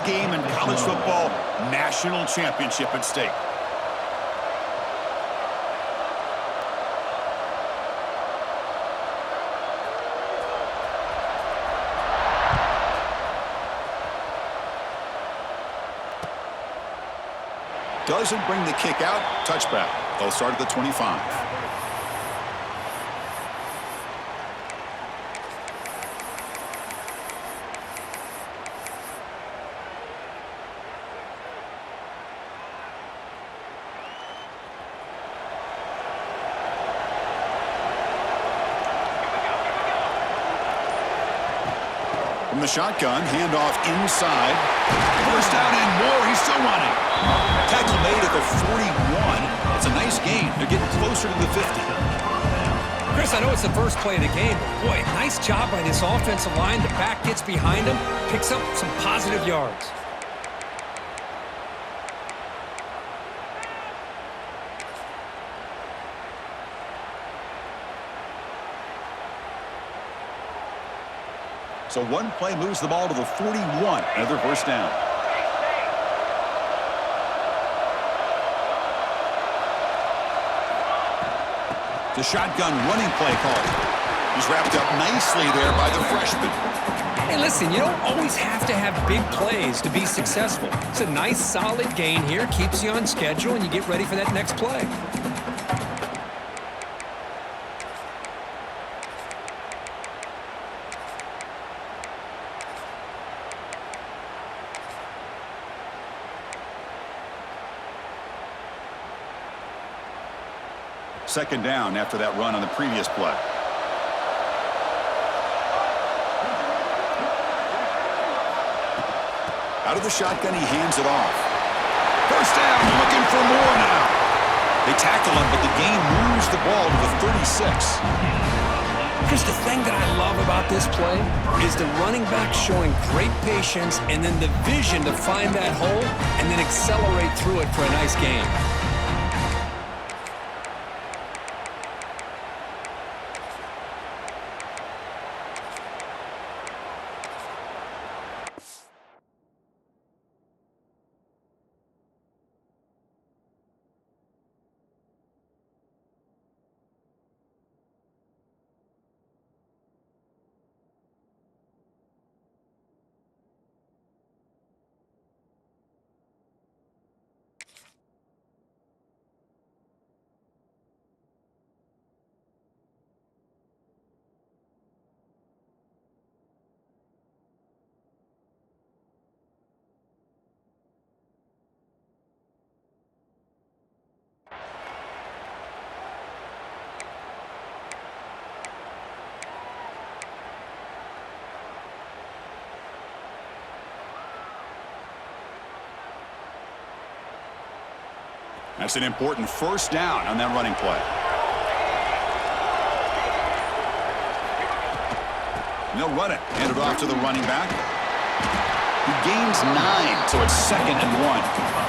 game in college football, national championship at stake. Doesn't bring the kick out. Touchback. They'll start at the 25. From the shotgun, handoff inside. First down and more. He's still running. Tackle made at the 41. It's a nice gain. They're getting closer to the 50. Chris, I know it's the first play of the game, but boy, nice job by this offensive line. The back gets behind him, picks up some positive yards. So one play moves the ball to the 41. Another first down. The shotgun running play call. He's wrapped up nicely there by the freshman. Hey, listen, you don't always have to have big plays to be successful. It's a nice, solid gain here. Keeps you on schedule, and you get ready for that next play. Second down after that run on the previous play. Out of the shotgun, he hands it off. First down, looking for more now. They tackle him, but the game moves the ball to the 36. Chris, the thing that I love about this play is the running back showing great patience and then the vision to find that hole and then accelerate through it for a nice gain. That's an important first down on that running play. And they'll run it. Hand it off to the running back. He gains 9, so it's 2nd and 1.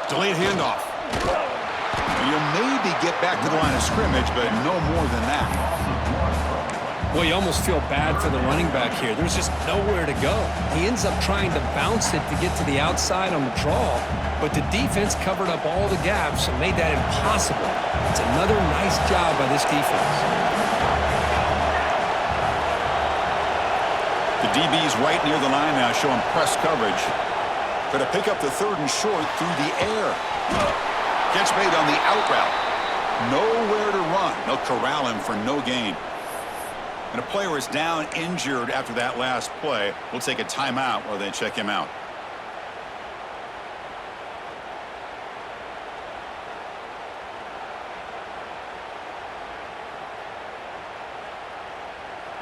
Delayed handoff. You'll maybe get back to the line of scrimmage, but no more than that. Well, you almost feel bad for the running back here. There's just nowhere to go. He ends up trying to bounce it to get to the outside on the draw, but the defense covered up all the gaps and made that impossible. It's another nice job by this defense. The DB's right near the line now, showing press coverage. Going to pick up the 3rd and short through the air. Catch made on the out route. Nowhere to run. They'll corral him for no gain. And a player is down injured after that last play. We'll take a timeout while they check him out.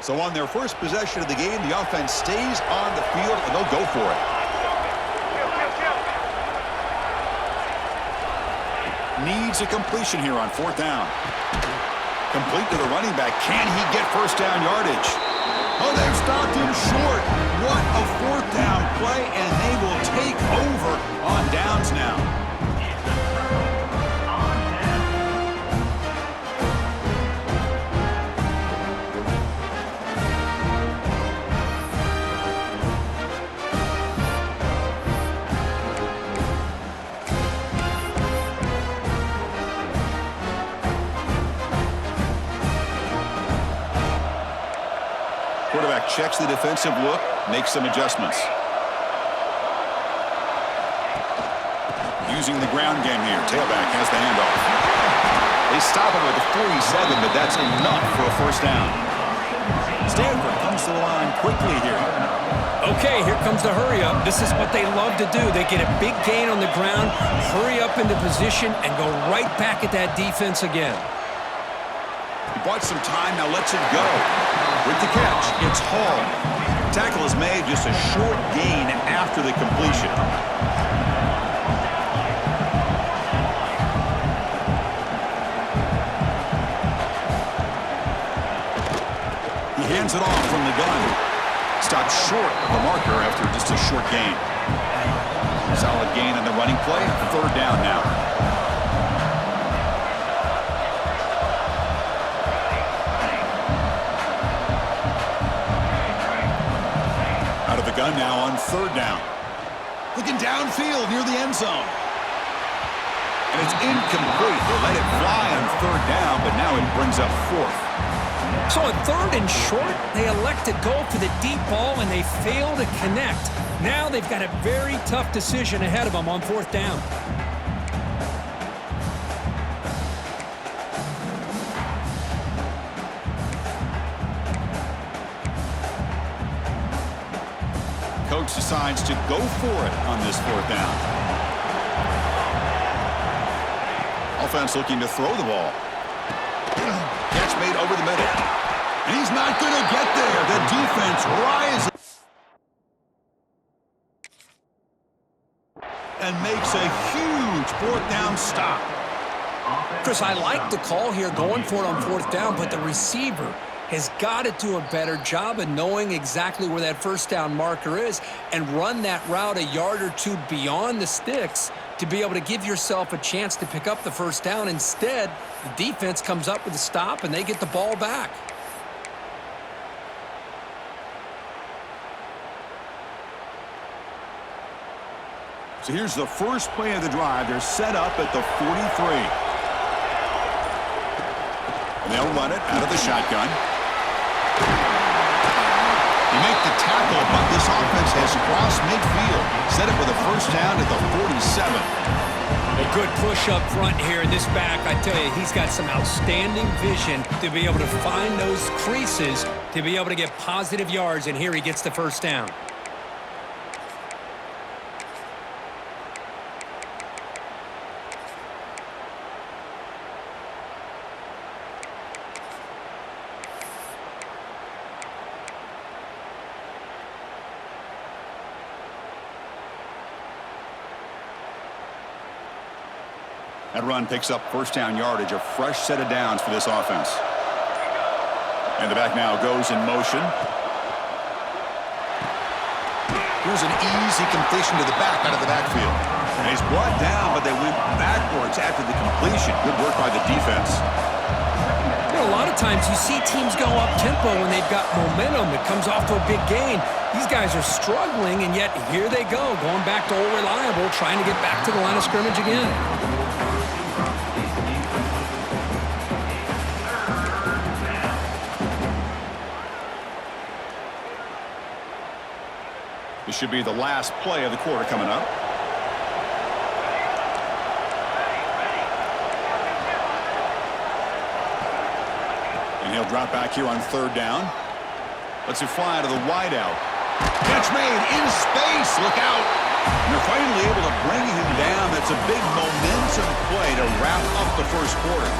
So on their first possession of the game, the offense stays on the field, and they'll go for it. Needs a completion here on 4th down. Complete to the running back. Can he get first down yardage? Oh, they've stopped him short. What a 4th down play, and they will take over on downs now. Quarterback checks the defensive look, makes some adjustments. Using the ground game here. Tailback has the handoff. They stop him at the 47, but that's enough for a first down. Stanford comes to the line quickly here. Okay, here comes the hurry up. This is what they love to do. They get a big gain on the ground, hurry up into position, and go right back at that defense again. He bought some time, now lets it go. With the catch, it's Hall. Tackle is made, just a short gain after the completion. He hands it off from the gun. Stopped short of the marker after just a short gain. Solid gain on the running play. 3rd down now. Out of the gun now on 3rd down. Looking downfield near the end zone. And it's incomplete. They let it fly on 3rd down, but now it brings up 4th. So on 3rd and short, they elect to go for the deep ball, and they fail to connect. Now they've got a very tough decision ahead of them on 4th down. Coach decides to go for it on this 4th down. Offense looking to throw the ball. Catch made over the middle. And he's not going to get there. The defense rises and makes a huge 4th down stop. Chris, I like the call here going for it on 4th down, but the receiver has got to do a better job of knowing exactly where that first down marker is and run that route a yard or two beyond the sticks to be able to give yourself a chance to pick up the first down. Instead, the defense comes up with a stop and they get the ball back. So here's the first play of the drive. They're set up at the 43. And they'll run it out of the shotgun. They make the tackle, but this offense has crossed midfield. Set up with a first down at the 47. A good push up front here in this back. I tell you, he's got some outstanding vision to be able to find those creases to be able to get positive yards, and here he gets the first down. That run picks up first down yardage, a fresh set of downs for this offense. And the back now goes in motion. Here's an easy completion to the back out of the backfield. And he's brought down, but they went backwards after the completion. Good work by the defense. You know, a lot of times you see teams go up-tempo when they've got momentum. It comes off to a big gain. These guys are struggling, and yet here they go, going back to old reliable, trying to get back to the line of scrimmage again. This should be the last play of the quarter coming up. And he'll drop back here on 3rd down. Lets it fly to the wideout. Catch made in space. Look out. And they're finally able to bring him down. That's a big momentum play to wrap up the first quarter.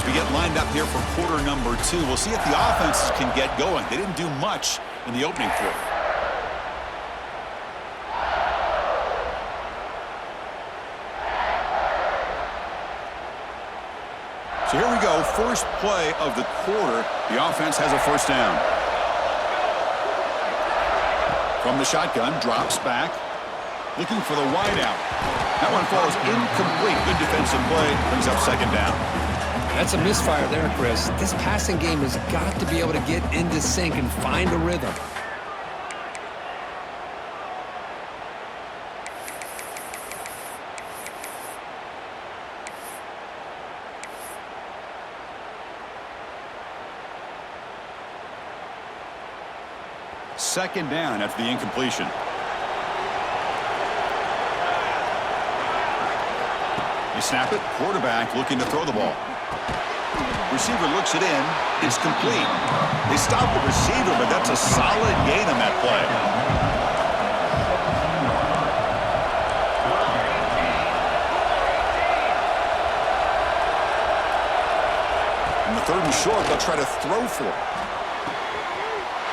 As we get lined up here for quarter number 2, we'll see if the offenses can get going. They didn't do much in the opening quarter. So here we go, first play of the quarter. The offense has a first down. From the shotgun, drops back, looking for the wideout. That one falls incomplete. Good defensive play, brings up second down. That's a misfire there, Chris. This passing game has got to be able to get into sync and find a rhythm. Second down after the incompletion. They snap it. Quarterback looking to throw the ball. Receiver looks it in. It's complete. They stop the receiver, but that's a solid gain on that play. In the third and short, they'll try to throw for it.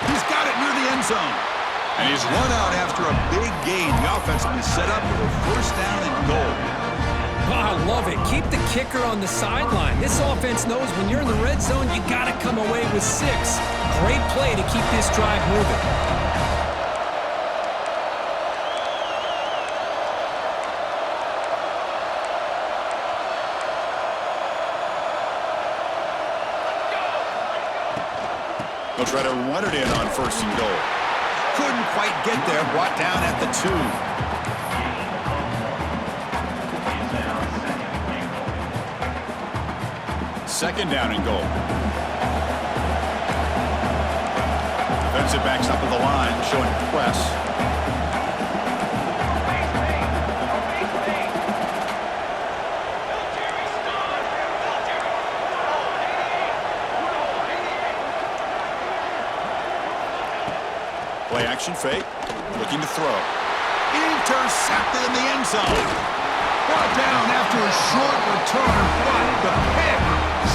He's got it near the end zone. And he's run out after a big gain. The offense will be set up for a first down and goal. Oh, I love it. Keep the kicker on the sideline. This offense knows when you're in the red zone, you got to come away with 6. Great play to keep this drive moving. They'll try to run it in on first and goal. Couldn't quite get there. Brought down at the 2. Second down and goal. Defensive backs up at the line, showing press. Play action fake, looking to throw. Intercepted in the end zone. Brought down after a short return, but the pick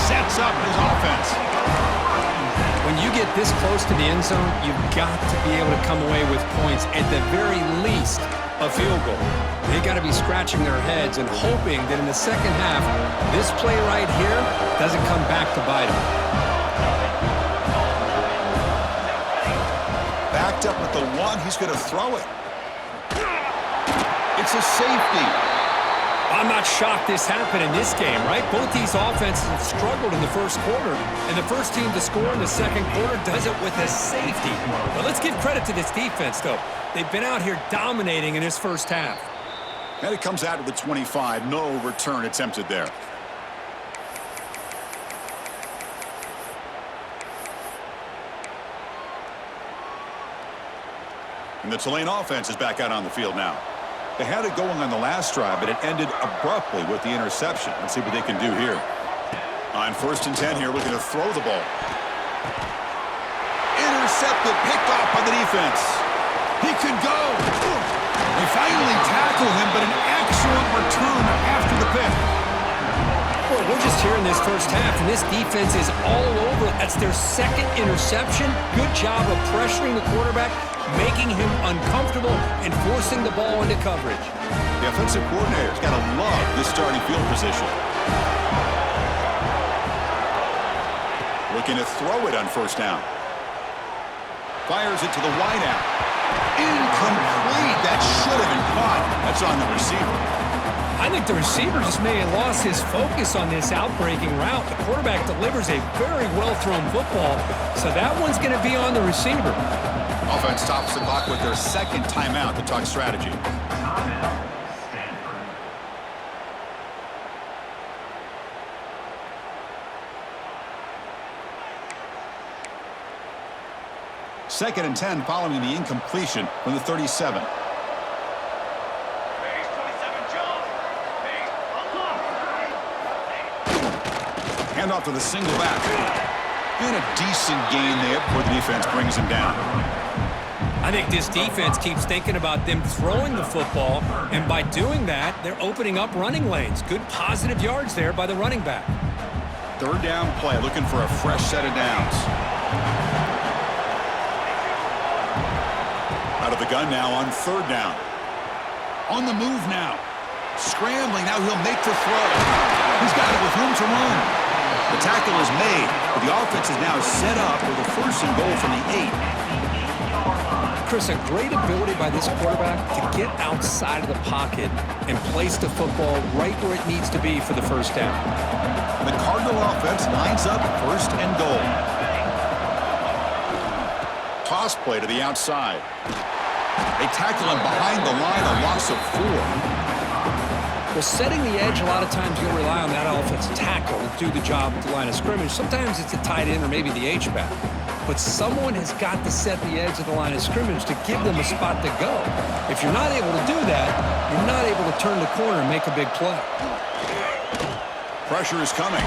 sets up his offense. When you get this close to the end zone, you've got to be able to come away with points, at the very least, a field goal. They got to be scratching their heads and hoping that in the second half, this play right here doesn't come back to bite them. Backed up with the 1, he's going to throw it. It's a safety. I'm not shocked this happened in this game, right? Both these offenses have struggled in the first quarter, and the first team to score in the second quarter does it with a safety. But let's give credit to this defense, though. They've been out here dominating in this first half. And it comes out of the 25. No return attempted there. And the Tulane offense is back out on the field now. They had it going on the last drive, but it ended abruptly with the interception. Let's see what they can do here. On first and 10 here, looking to throw the ball. Intercepted, picked off by the defense. He could go. They finally tackle him, but an excellent return after the pick. Boy, we're just here in this first half, and this defense is all over it. That's their second interception. Good job of pressuring the quarterback, making him uncomfortable, and forcing the ball into coverage. The offensive coordinator's got to love this starting field position. Looking to throw it on first down. Fires it to the wideout. Incomplete. That should have been caught. That's on the receiver. I think the receiver just may have lost his focus on this outbreaking route. The quarterback delivers a very well-thrown football, so that one's going to be on the receiver. Offense stops the clock with their second timeout to talk strategy. Second and 10 following the incompletion from the 37. Handoff to the single back. And a decent gain there before the defense brings him down. I think this defense keeps thinking about them throwing the football, and by doing that, they're opening up running lanes. Good positive yards there by the running back. Third down play, looking for a fresh set of downs. Out of the gun now on third down. On the move now. Scrambling, now he'll make the throw. He's got it with room to run. The tackle is made, but the offense is now set up with a first and goal from the 8. Chris, a great ability by this quarterback to get outside of the pocket and place the football right where it needs to be for the first down. The Cardinal offense lines up first and goal. Toss play to the outside. They tackle him behind the line, a loss of 4. Well, setting the edge, a lot of times you'll rely on that offensive tackle to do the job at the line of scrimmage. Sometimes it's a tight end or maybe the H-back. But someone has got to set the edge of the line of scrimmage to give them a spot to go. If you're not able to do that, you're not able to turn the corner and make a big play. Pressure is coming.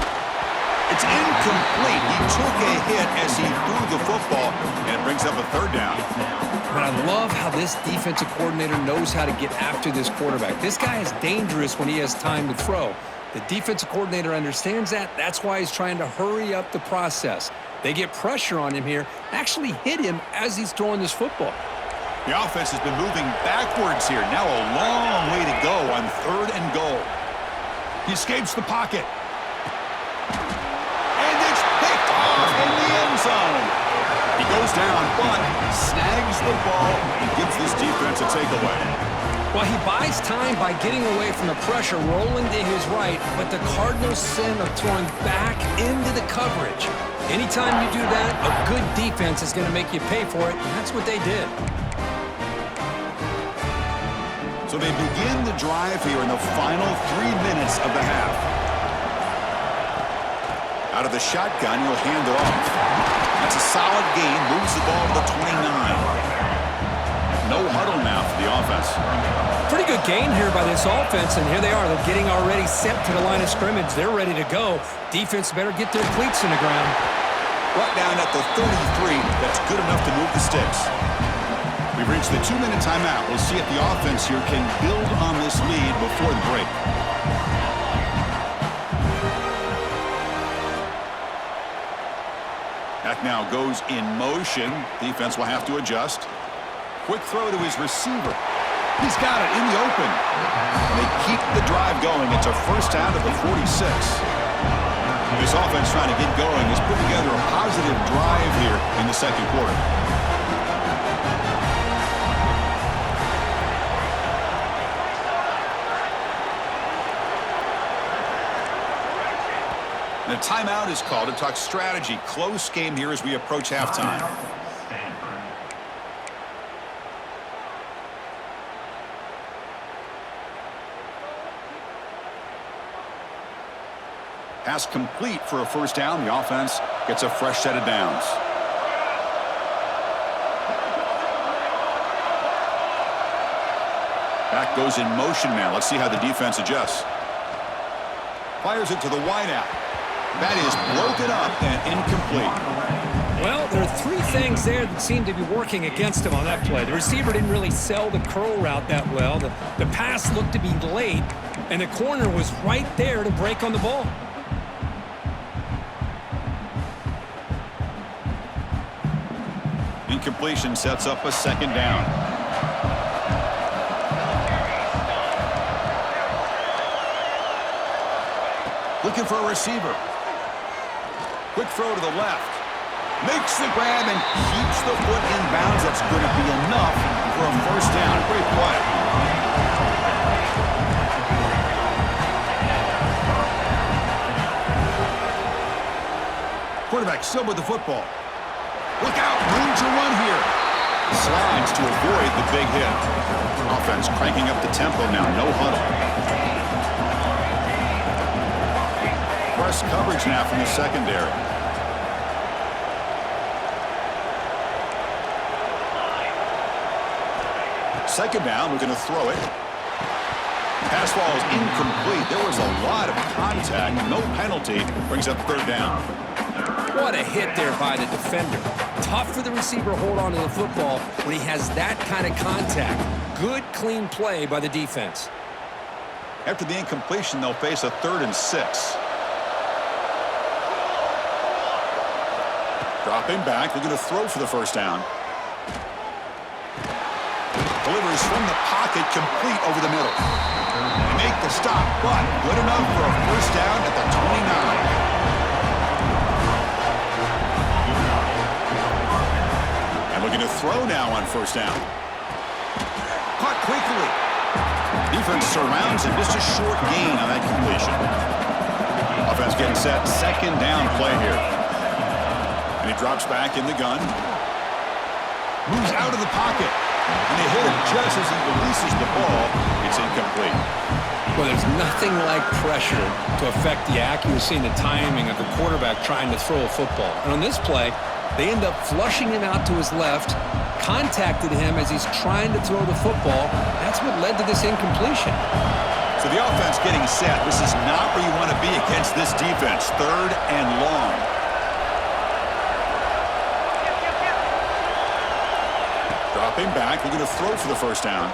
It's incomplete. He took a hit as he threw the football, and it brings up a third down. But I love how this defensive coordinator knows how to get after this quarterback. This guy is dangerous when he has time to throw. The defensive coordinator understands that. That's why he's trying to hurry up the process. They get pressure on him here, actually hit him as he's throwing this football. The offense has been moving backwards here. Now a long way to go on third and goal. He escapes the pocket. And it's picked off in the end zone. He goes down, but snags the ball and gives this defense a takeaway. Well, he buys time by getting away from the pressure, rolling to his right, but the Cardinals' sin of throwing back into the coverage. Anytime you do that, a good defense is going to make you pay for it, and that's what they did. So they begin the drive here in the final 3 minutes of the half. Out of the shotgun, he'll hand it off. That's a solid gain, moves the ball to the 29. No huddle now for the offense. Pretty good gain here by this offense, and here they are. They're getting already set to the line of scrimmage. They're ready to go. Defense better get their cleats in the ground. Brought down at the 33. That's good enough to move the sticks. We've reached the 2-minute timeout. We'll see if the offense here can build on this lead before the break. That now goes in motion. Defense will have to adjust. Quick throw to his receiver. He's got it in the open. They keep the drive going. It's a first down at the 46. This offense trying to get going has put together a positive drive here in the second quarter. The timeout is called to talk strategy. Close game here as we approach halftime. Pass complete for a first down. The offense gets a fresh set of downs. Back goes in motion now. Let's see how the defense adjusts. Fires it to the wideout. That is broken up and incomplete. Well, there are 3 things there that seem to be working against him on that play. The receiver didn't really sell the curl route that well. The pass looked to be late, and the corner was right there to break on the ball. Incompletion sets up a second down. Looking for a receiver. Quick throw to the left. Makes the grab and keeps the foot in bounds. That's going to be enough for a first down. Great play. Quarterback still with the football. Look out, room to run here. Slides to avoid the big hit. Offense cranking up the tempo now, no huddle. Press coverage now from the secondary. Second down, we're going to throw it. Pass ball is incomplete. There was a lot of contact, no penalty. Brings up third down. What a hit there by the defender. Tough for the receiver to hold on to the football when he has that kind of contact. Good, clean play by the defense. After the incompletion, they'll face a 3rd and 6. Dropping back, looking to throw for the first down. Delivers from the pocket, complete over the middle. They make the stop, but good enough for a first down at the 29. And looking to throw now on first down. Caught quickly. Defense surrounds him. Just a short gain on that completion. Offense getting set. Second down play here. And he drops back in the gun. Moves out of the pocket. And they hit him just as he releases the ball. It's incomplete. Well, there's nothing like pressure to affect the accuracy and the timing of the quarterback trying to throw a football. And on this play, they end up flushing him out to his left, contacted him as he's trying to throw the football. That's what led to this incompletion. So the offense getting set. This is not where you want to be against this defense. Third and long. Dropping back, looking to throw for the first down.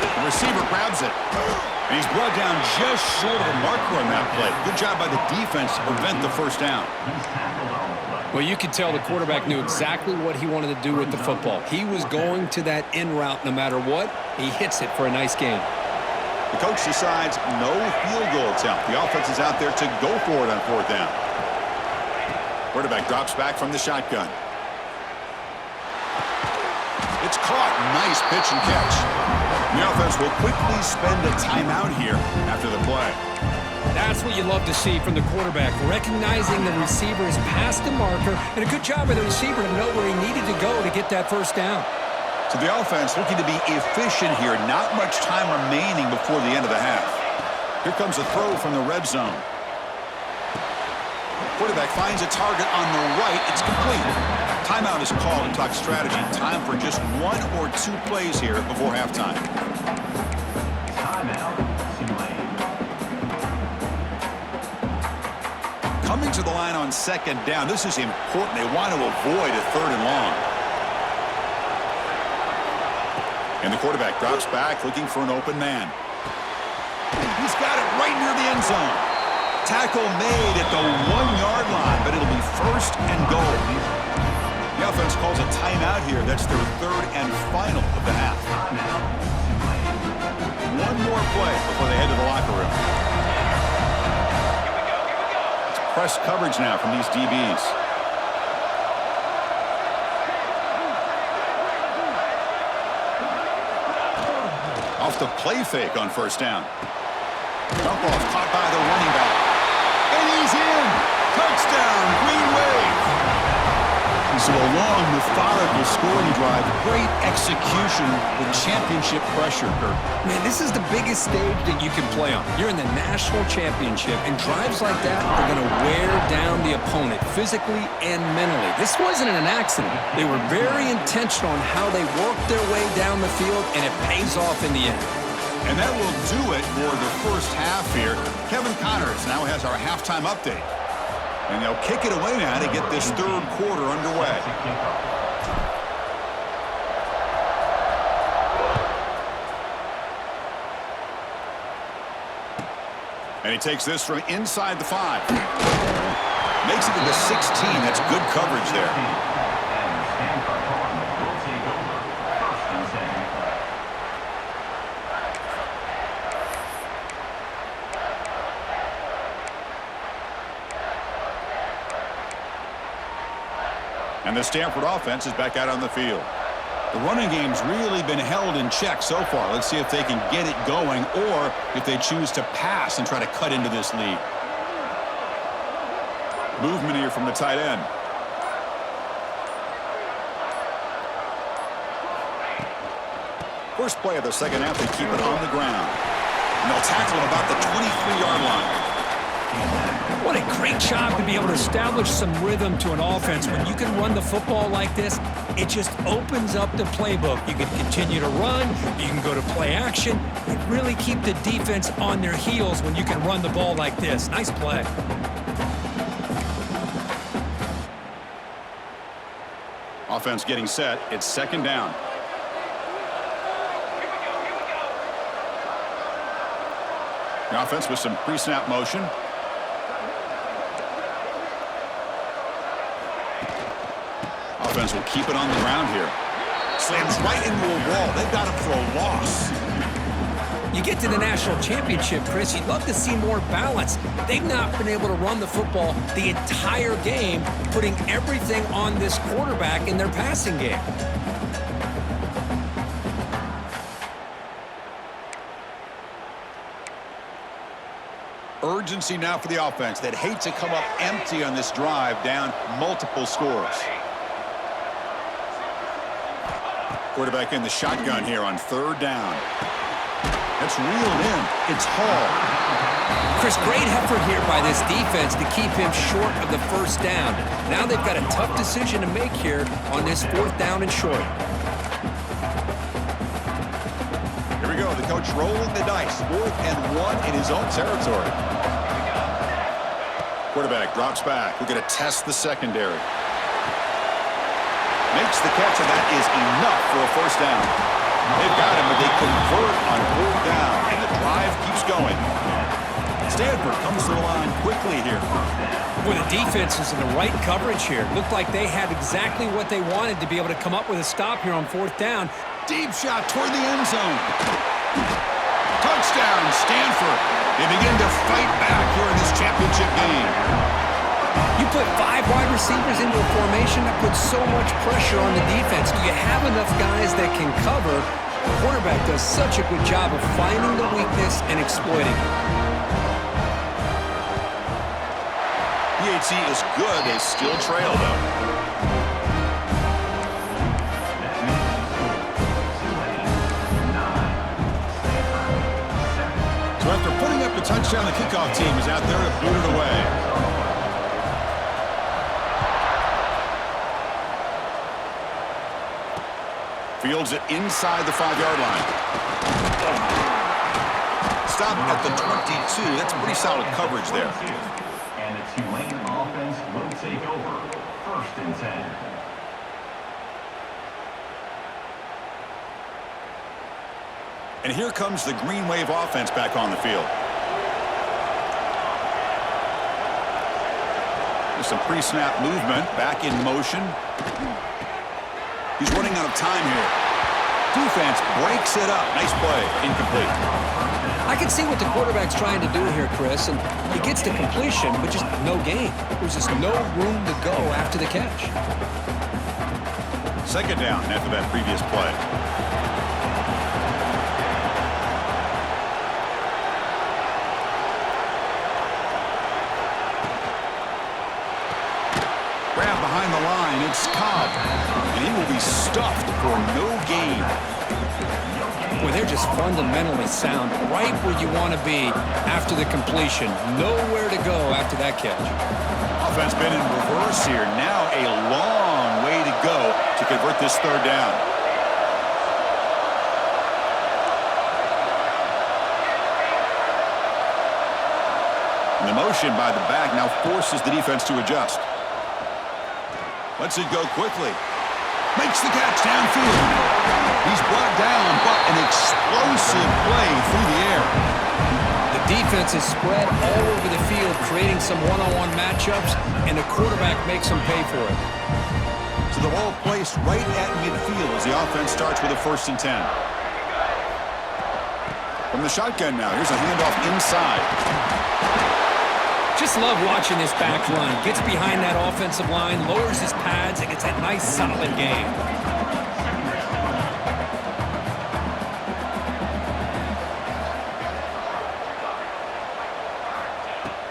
The receiver grabs it. And he's brought down just short of the marker on that play. Good job by the defense to prevent the first down. Well, you could tell the quarterback knew exactly what he wanted to do with the football. He was going to that in route no matter what. He hits it for a nice gain. The coach decides no field goal attempt. The offense is out there to go for it on fourth down. Quarterback drops back from the shotgun. It's caught. Nice pitch and catch. The offense will quickly spend a timeout here after the play. That's what you love to see from the quarterback, recognizing the receiver is past the marker, and a good job by the receiver to know where he needed to go to get that first down. So the offense looking to be efficient here. Not much time remaining before the end of the half. Here comes a throw from the red zone. Quarterback finds a target on the right. It's complete. Timeout is called and talk strategy. Time for just one or two plays here before halftime. Coming to the line on second down. This is important. They want to avoid a third and long. And the quarterback drops back looking for an open man. He's got it right near the end zone. Tackle made at the 1-yard line, but it'll be first and goal. The offense calls a timeout here. That's their third and final of the half. One more play before they head to the locker room. It's press coverage now from these DBs. Off the play fake on first down. Dump off caught by the running back. And he's in! Touchdown, Green Wave! So a long, methodical scoring drive. Great execution with championship pressure, Kurt. Man, this is the biggest stage that you can play on. You're in the national championship, and drives like that are going to wear down the opponent physically and mentally. This wasn't an accident. They were very intentional on how they worked their way down the field, and it pays off in the end. And that will do it for the first half here. Kevin Connors now has our halftime update. And they'll kick it away now to get this third quarter underway. And he takes this from inside the 5. Makes it to the 16. That's good coverage there. And the Stanford offense is back out on the field. The running game's really been held in check so far. Let's see if they can get it going or if they choose to pass and try to cut into this lead. Movement here from the tight end. First play of the second half, they keep it on the ground. And they'll tackle him about the 23-yard line. What a great job to be able to establish some rhythm to an offense. When you can run the football like this, it just opens up the playbook. You can continue to run. You can go to play action. And really keep the defense on their heels when you can run the ball like this. Nice play. Offense getting set. It's second down. The offense with some pre-snap motion. offense will keep it on the ground here. Slams right into a wall. They've got him for a loss. You get to the national championship, Chris, you'd love to see more balance. They've not been able to run the football the entire game, putting everything on this quarterback in their passing game. Urgency now for the offense. They'd hate to come up empty on this drive, down multiple scores. Quarterback in the shotgun here on third down. That's reeled in. It's Hall. Chris, great effort here by this defense to keep him short of the first down. Now they've got a tough decision to make here on this fourth down and short. Here we go. The coach rolling the dice. 4th and 1 in his own territory. Quarterback drops back. We're going to test the secondary. Makes the catch, and that is enough for a first down. They've got him, but they convert on 4th down, and the drive keeps going. Stanford comes to the line quickly here. Well, the defense is in the right coverage here. Looked like they had exactly what they wanted to be able to come up with a stop here on 4th down. Deep shot toward the end zone. Touchdown, Stanford. They begin to fight back here in this championship game. You put 5 wide receivers into a formation that puts so much pressure on the defense. Do you have enough guys that can cover? The quarterback does such a good job of finding the weakness and exploiting it. PHC is good. They still trail, though. So after putting up the touchdown, the kickoff team is out there to boot it away. Fields it inside the 5-yard line. Stop at the 22. That's pretty solid coverage there. And the Tulane offense will take over. 1st and 10. And here comes the Green Wave offense back on the field. There's some pre-snap movement, back in motion. He's running out of time here. Defense breaks it up. Nice play. Incomplete. I can see what the quarterback's trying to do here, Chris, and he gets to completion, but just no gain. There's just no room to go after the catch. 2nd down after that previous play. Grab behind the line. It's Cobb. And he will be stuffed for no gain. Well, they're just fundamentally sound, right where you want to be after the completion. Nowhere to go after that catch. Offense been in reverse here. Now a long way to go to convert this 3rd down. And the motion by the back now forces the defense to adjust. Lets it go quickly. Makes the catch downfield. He's brought down, but an explosive play through the air. The defense is spread all over the field, creating some one-on-one matchups, and the quarterback makes them pay for it. So the ball placed right at midfield as the offense starts with a 1st and 10. From the shotgun now, here's a handoff inside. Just love watching this back run. Gets behind that offensive line, lowers his pads, and gets that nice, solid game.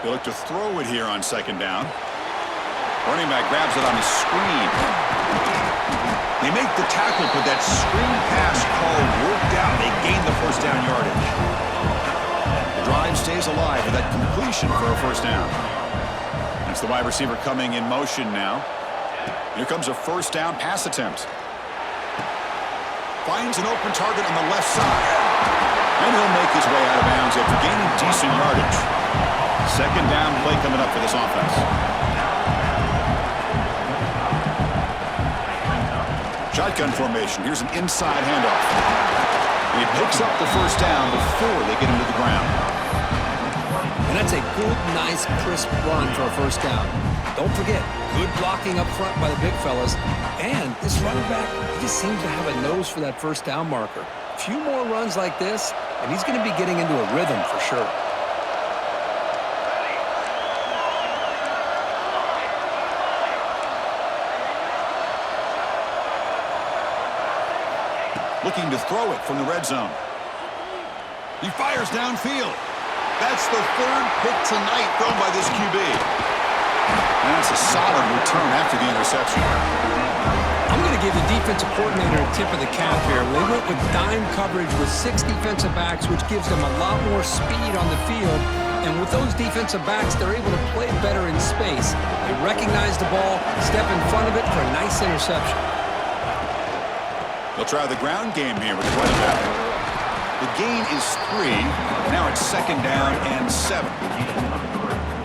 They look to throw it here on 2nd down. Running back grabs it on the screen. They make the tackle, but that screen pass call worked out. They gain the 1st down yardage. The drive stays alive with that completion for a 1st down. That's the wide receiver coming in motion now. Here comes a 1st down pass attempt. Finds an open target on the left side. And he'll make his way out of bounds after gaining decent yardage. 2nd down play coming up for this offense. Shotgun formation. Here's an inside handoff. He picks up the 1st down before they get him to the ground. And that's a good, nice, crisp run for a 1st down. Don't forget, good blocking up front by the big fellas. And this running back, he just seems to have a nose for that first down marker. A few more runs like this, and he's going to be getting into a rhythm for sure. Looking to throw it from the red zone. He fires downfield. That's the third pick tonight thrown by this QB. And that's a solid return after the interception. I'm going to give the defensive coordinator a tip of the cap here. They went with dime coverage with 6 defensive backs, which gives them a lot more speed on the field. And with those defensive backs, they're able to play better in space. They recognize the ball, step in front of it for a nice interception. They'll try the ground game here with the running back. The gain is 3. Now it's 2nd down and 7.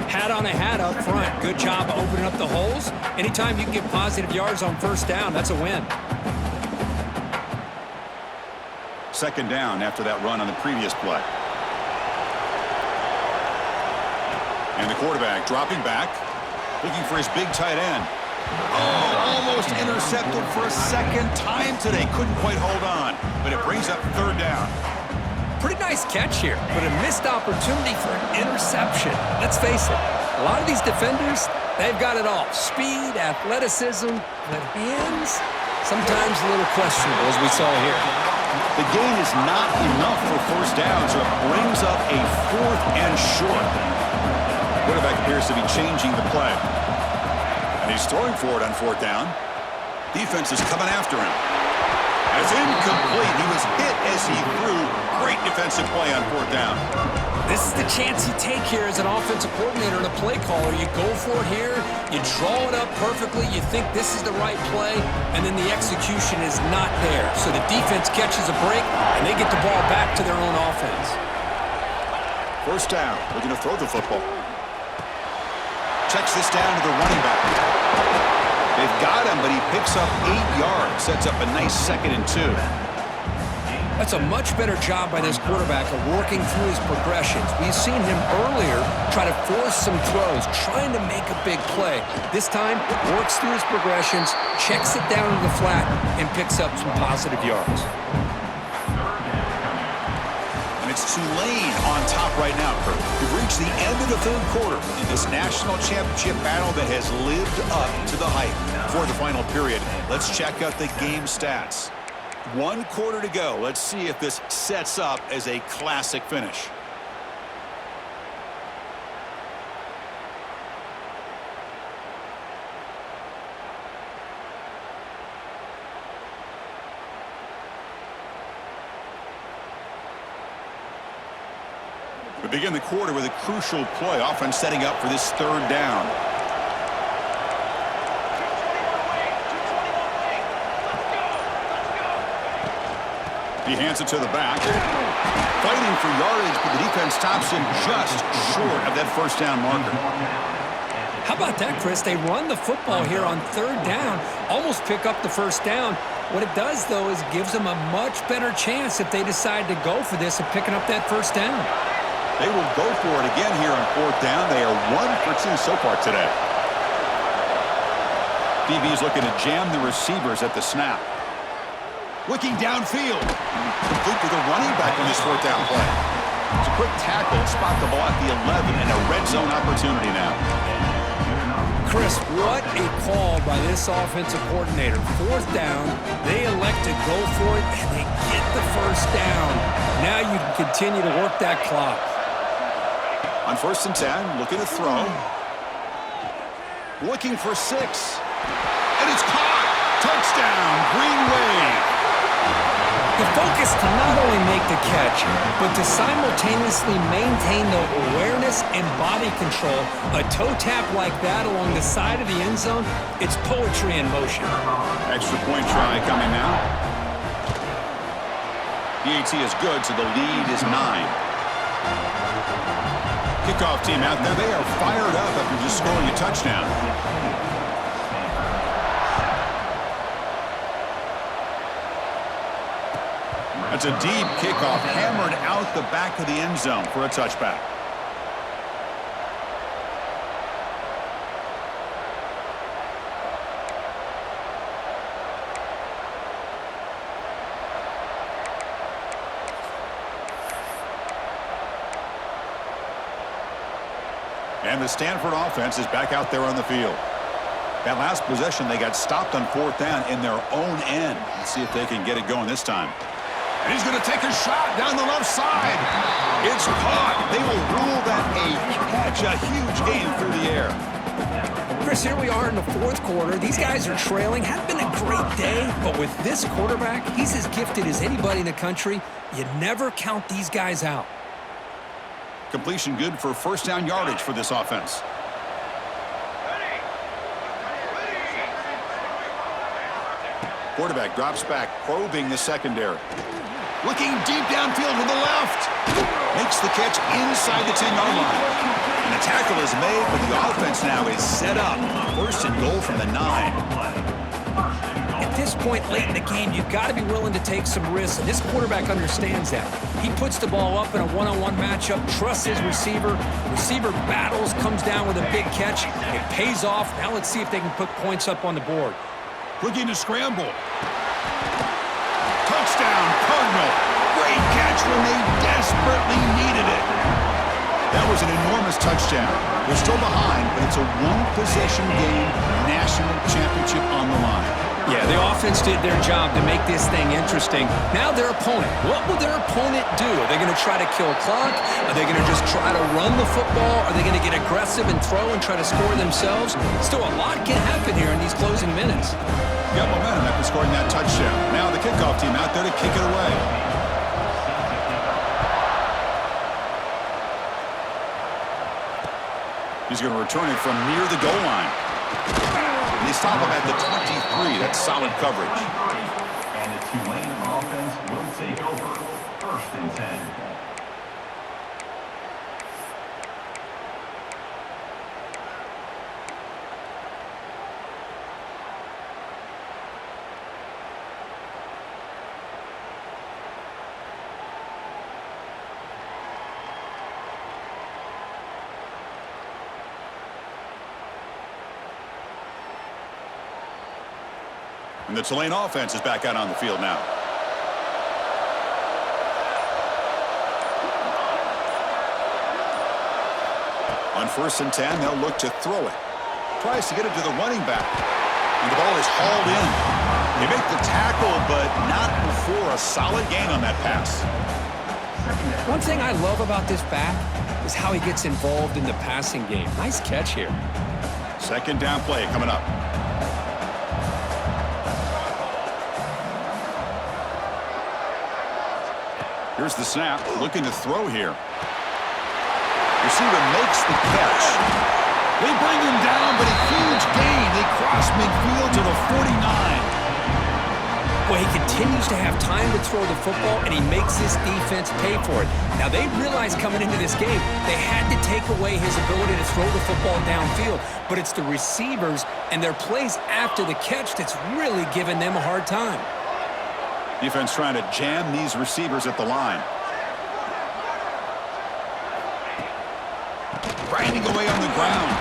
Hat on a hat up front. Good job opening up the holes. Anytime you can get positive yards on first down, that's a win. 2nd down after that run on the previous play. And the quarterback dropping back, looking for his big tight end. Oh, almost intercepted for a second time today. Couldn't quite hold on, but it brings up 3rd down. Pretty nice catch here, but a missed opportunity for an interception. Let's face it, a lot of these defenders, they've got it all. Speed, athleticism, but hands, sometimes a little questionable, as we saw here. The gain is not enough for first down, so it brings up a 4th and short. Quarterback appears to be changing the play. And he's throwing for it on 4th down. Defense is coming after him. And it's incomplete. He was hit as he threw. Great defensive play on 4th down. This is the chance you take here as an offensive coordinator and a play caller. You go for it here, you draw it up perfectly, you think this is the right play, and then the execution is not there. So the defense catches a break, and they get the ball back to their own offense. 1st down. Looking to throw the football. Checks this down to the running back. They've got him, but he picks up 8 yards. Sets up a nice 2nd and 2. That's a much better job by this quarterback of working through his progressions. We've seen him earlier try to force some throws, trying to make a big play. This time, works through his progressions, checks it down to the flat, and picks up some positive yards. And it's Tulane on top right now, Kurt. We've reached the end of the 3rd quarter in this national championship battle that has lived up to the hype. For the final period, let's check out the game stats. 1 quarter to go. Let's see if this sets up as a classic finish. We begin the quarter with a crucial play, offense setting up for this 3rd down. He hands it to the back. Fighting for yardage, but the defense stops him just short of that first down marker. How about that, Chris? They run the football here on 3rd down, almost pick up the first down. What it does, though, is gives them a much better chance if they decide to go for this of picking up that first down. They will go for it again here on 4th down. They are 1 for 2 so far today. DB's looking to jam the receivers at the snap. Looking downfield. Complete to the running back on this 4th down play. It's a quick tackle, spot the ball at the 11, and a red zone opportunity now. Chris, what a call by this offensive coordinator. 4th down, they elect to go for it, and they get the first down. Now you can continue to work that clock. On 1st and 10, looking to throw. Looking for 6. And it's caught! Touchdown, Green Wave! The focus to not only make the catch, but to simultaneously maintain the awareness and body control. A toe tap like that along the side of the end zone, it's poetry in motion. Extra point try coming now. PAT is good, so the lead is 9. Kickoff team out there. They are fired up after just scoring a touchdown. That's a deep kickoff, hammered out the back of the end zone for a touchback. And the Stanford offense is back out there on the field. That last possession, they got stopped on 4th down in their own end. Let's see if they can get it going this time. And he's going to take a shot down the left side. It's caught. They will rule that a catch, a huge gain through the air. Chris, here we are in the 4th quarter. These guys are trailing. Hadn't been a great day, but with this quarterback, he's as gifted as anybody in the country. You never count these guys out. Completion good for 1st down yardage for this offense. Quarterback drops back, probing the secondary. Looking deep downfield to the left. Makes the catch inside the 10-yard line. And the tackle is made, but the offense now is set up. 1st and goal from the 9. At this point late in the game, you've got to be willing to take some risks, and this quarterback understands that. He puts the ball up in a one-on-one matchup, trusts his receiver. Receiver battles, comes down with a big catch. It pays off. Now let's see if they can put points up on the board. Looking to scramble. Touchdown, Cardinal. Great catch when they desperately needed it. That was an enormous touchdown. They're still behind, but it's a one-possession game, national championship on the line. Yeah, the offense did their job to make this thing interesting. Now their opponent. What will their opponent do? Are they going to try to kill clock? Are they going to just try to run the football? Are they going to get aggressive and throw and try to score themselves? Still, a lot can happen here in these closing minutes. Got momentum after scoring that touchdown. Now the kickoff team out there to kick it away. He's going to return it from near the goal line. And they stop him at the 23. That's solid coverage. And the Tulane offense will take over. 1st and 10. And the Tulane offense is back out on the field now. On 1st and 10, they'll look to throw it. Tries to get it to the running back. And the ball is hauled in. They make the tackle, but not before a solid gain on that pass. One thing I love about this back is how he gets involved in the passing game. Nice catch here. 2nd down play coming up. Here's the snap, looking to throw here. Receiver makes the catch. They bring him down, but a huge gain. They cross midfield to the 49. Well, he continues to have time to throw the football, and he makes this defense pay for it. Now, they realized coming into this game, they had to take away his ability to throw the football downfield. But it's the receivers and their plays after the catch that's really giving them a hard time. Defense trying to jam these receivers at the line. Grinding away on the ground.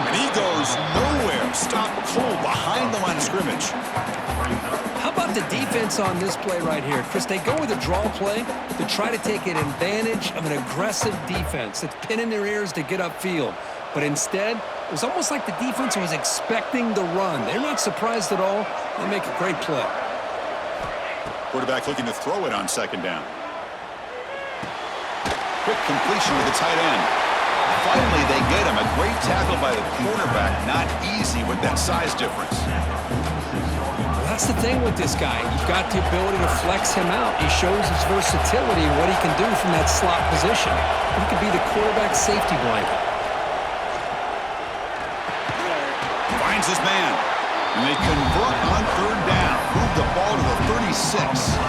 And he goes nowhere. Stop cold behind the line of scrimmage. How about the defense on this play right here? Chris, they go with a draw play to try to take an advantage of an aggressive defense that's pinning their ears to get upfield. But instead, it was almost like the defense was expecting the run. They're not surprised at all. They make a great play. Quarterback looking to throw it on 2nd down. Quick completion to the tight end. Finally, they get him. A great tackle by the cornerback. Not easy with that size difference. Well, that's the thing with this guy. You've got the ability to flex him out. He shows his versatility and what he can do from that slot position. He could be the quarterback's safety blanket. Finds his man. And they convert on 3rd down. Move the ball to the 36.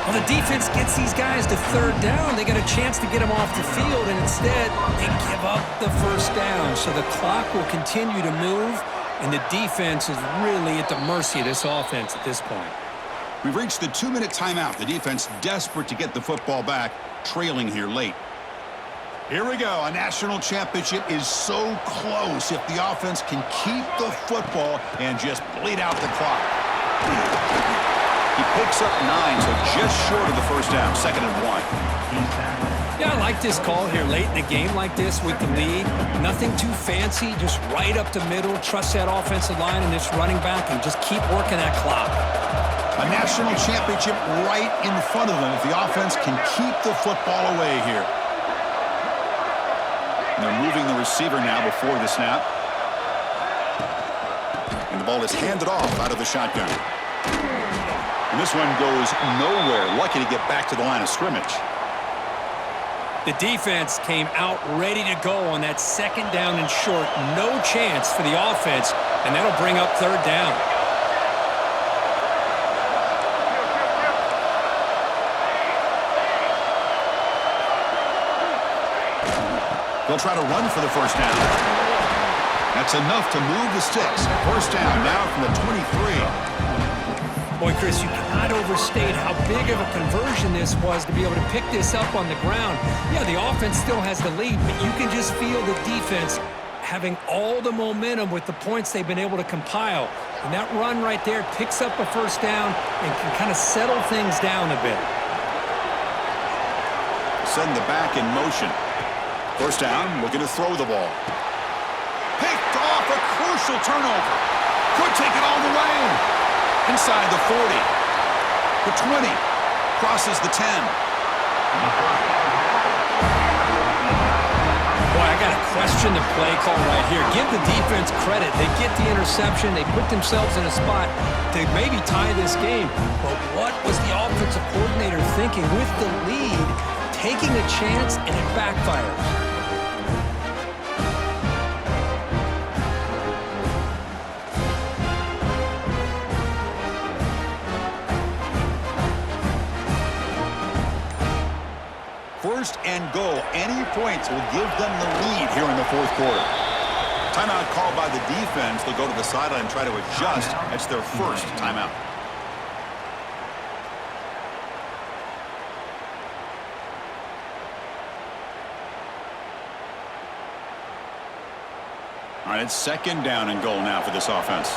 Well, the defense gets these guys to 3rd down. They got a chance to get them off the field, and instead they give up the 1st down. So the clock will continue to move, and the defense is really at the mercy of this offense at this point. We've reached the 2-minute timeout. The defense desperate to get the football back, trailing here late. Here we go. A national championship is so close if the offense can keep the football and just bleed out the clock. He picks up 9, so just short of the 1st down. 2nd and 1. Yeah, I like this call here late in the game like this with the lead. Nothing too fancy, just right up the middle. Trust that offensive line and this running back and just keep working that clock. A national championship right in front of them if the offense can keep the football away here. And they're moving the receiver now before the snap. And the ball is handed off out of the shotgun. And this one goes nowhere. Lucky to get back to the line of scrimmage. The defense came out ready to go on that second down and short. No chance for the offense, and that'll bring up third down. They'll try to run for the first down. That's enough to move the sticks. First down now from the 23. Boy, Chris, you cannot overstate how big of a conversion this was to be able to pick this up on the ground. Yeah, the offense still has the lead, but you can just feel the defense having all the momentum with the points they've been able to compile. And that run right there picks up a first down and can kind of settle things down a bit. Send the back in motion. First down, looking to throw the ball. Picked off, a crucial turnover. Could take it all the way. Inside the 40, the 20, crosses the 10. Boy, I got to question the play call right here. Give the defense credit. They get the interception. They put themselves in a spot to maybe tie this game. But what was the offensive coordinator thinking with the lead, taking a chance, and it backfires? First and goal. Any points will give them the lead here in the fourth quarter. Timeout called by the defense. They'll go to the sideline and try to adjust. That's their first timeout. All right, it's second down and goal now for this offense.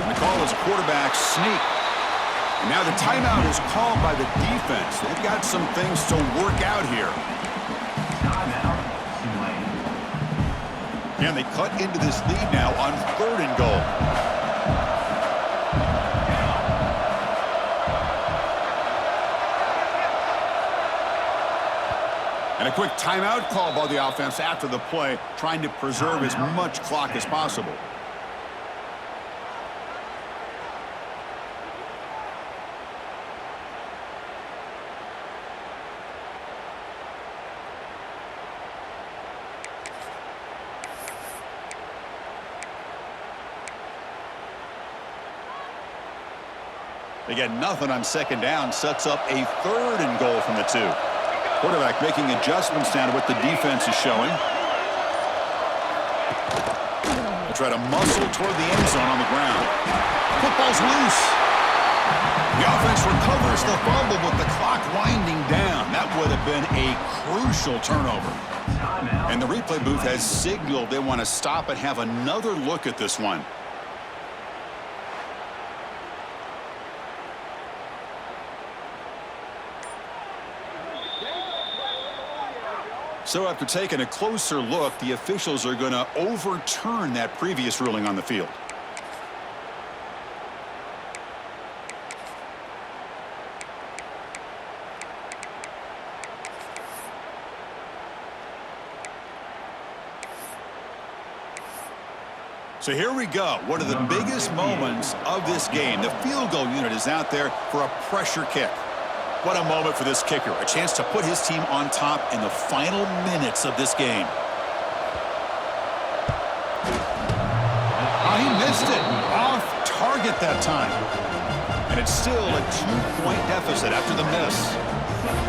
And the call is quarterback sneak. And now the timeout is called by the defense. They've got some things to work out here. Timeout, Tulane. And they cut into this lead now on third and goal. And a quick timeout call by the offense after the play, trying to preserve as much clock as possible. They get nothing on second down, sets up a third and goal from the 2. Quarterback making adjustments now to what the defense is showing. They try to muscle toward the end zone on the ground. Football's loose. The offense recovers the fumble with the clock winding down. That would have been a crucial turnover. And the replay booth has signaled they want to stop and have another look at this one. So after taking a closer look, the officials are going to overturn that previous ruling on the field. So here we go. One of the biggest moments of this game. The field goal unit is out there for a pressure kick. What a moment for this kicker. A chance to put his team on top in the final minutes of this game. Oh, he missed it. Off target that time. And it's still a 2-point deficit after the miss.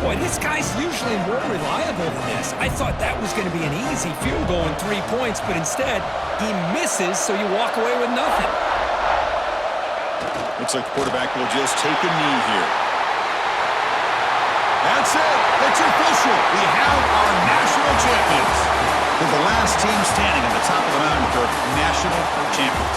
Boy, this guy's usually more reliable than this. I thought that was going to be an easy field goal and 3 points, but instead, he misses, so you walk away with nothing. Looks like the quarterback will just take a knee here. That's it. It's official. We have our national champions. They're the last team standing on the top of the mountain for national champions.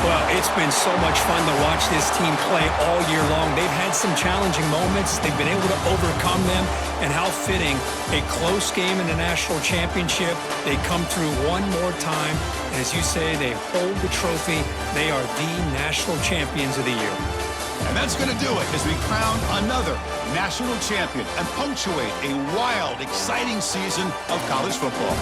Well, it's been so much fun to watch this team play all year long. They've had some challenging moments. They've been able to overcome them. And how fitting, a close game in the national championship. They come through one more time. And as you say, they hold the trophy. They are the national champions of the year. And that's going to do it as we crown another national champion and punctuate a wild, exciting season of college football.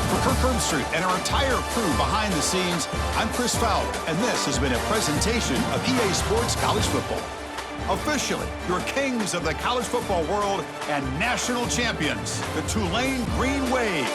For Kirk Herbstreit and our entire crew behind the scenes, I'm Chris Fowler, and this has been a presentation of EA Sports College Football. Officially, your kings of the college football world and national champions, the Tulane Green Wave.